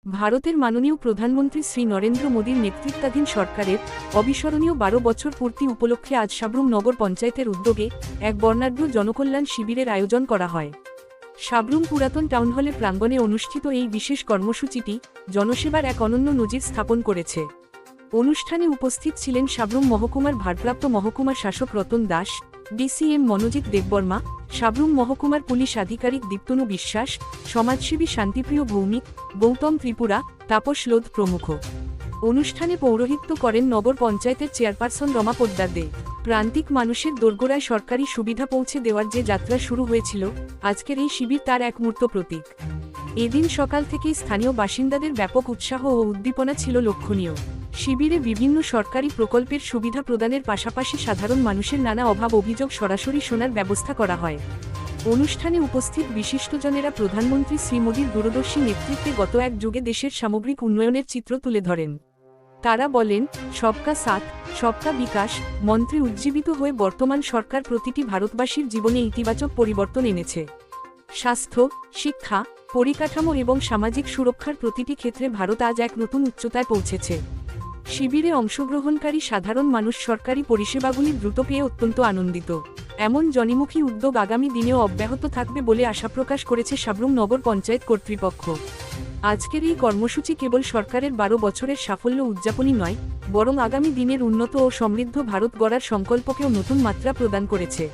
ভারতের মাননীয় প্রধানমন্ত্রী শ্রী নরেন্দ্র মোদীর নেতৃত্বাধীন সরকারের অবিস্মরণীয় ১২ বছর পূর্তি উপলক্ষে আজ সাব্রুম নগর পঞ্চায়েতের উদ্যোগে এক বর্ণাঢ্য জনকল্যাণ শিবিরের আয়োজন করা হয়। সাব্রুম পুরাতন টাউন হলে প্রাঙ্গণে অনুষ্ঠিত এই বিশেষ কর্মসূচিটি জনসেবার এক অনন্য নজির স্থাপন করেছে। অনুষ্ঠানে উপস্থিত ছিলেন সাব্রুম মহকুমার ভারপ্রাপ্ত মহকুমা শাসক রতন দাস, ডিসিএম মনোজিৎ দেববর্মা, সাব্রুম মহকুমার পুলিশ আধিকারিক দীপ্তনু বিশ্বাস, সমাজসেবী শান্তিপ্রিয় ভৌমিক, গৌতম ত্রিপুরা, তাপস লোধ প্রমুখ। অনুষ্ঠানে পৌরোহিত্য করেন নগর পঞ্চায়েতের চেয়ারপারসন রমা পোদ্দার দে। প্রান্তিক মানুষের দোরগোড়ায় সরকারি সুবিধা পৌঁছে দেওয়ার যে যাত্রা শুরু হয়েছিল, আজকের এই শিবির তার এক মূর্ত প্রতীক। এদিন সকাল থেকেই স্থানীয় বাসিন্দাদের ব্যাপক উৎসাহ ও উদ্দীপনা ছিল লক্ষণীয়। শিবিরে বিভিন্ন সরকারি প্রকল্পের সুবিধা প্রদানের পাশাপাশি সাধারণ মানুষের নানা অভাব অভিযোগ সরাসরি শোনার ব্যবস্থা করা হয়। অনুষ্ঠানে উপস্থিত বিশিষ্টজনেরা প্রধানমন্ত্রী শ্রী মোদীর দূরদর্শী নেতৃত্বে গত এক যুগে দেশের সামগ্রিক উন্নয়নের চিত্র তুলে ধরেন। তারা বলেন, সবকা সাথ সবকা বিকাশ মন্ত্রে উজ্জীবিত হয়ে বর্তমান সরকার প্রতিটি ভারতবাসীর জীবনে ইতিবাচক পরিবর্তন এনেছে। স্বাস্থ্য, শিক্ষা, পরিকাঠামো এবং সামাজিক সুরক্ষার প্রতিটি ক্ষেত্রে ভারত আজ এক নতুন উচ্চতায় পৌঁছেছে। শিবিরে অংশগ্রহণকারী সাধারণ মানুষ সরকারি পরিষেবাগুলি দ্রুত পেয়ে অত্যন্ত আনন্দিত। এমন জনমুখী উদ্যোগ আগামী দিনেও অব্যাহত থাকবে বলে আশা প্রকাশ করেছে সাব্রুম নগর পঞ্চায়েত কর্তৃপক্ষ। আজকের এই কর্মসূচি কেবল সরকারের ১২ বছরের সাফল্য উদযাপনই নয়, বরং আগামী দিনের উন্নত ও সমৃদ্ধ ভারত গড়ার সংকল্পকেও নতুন মাত্রা প্রদান করেছে।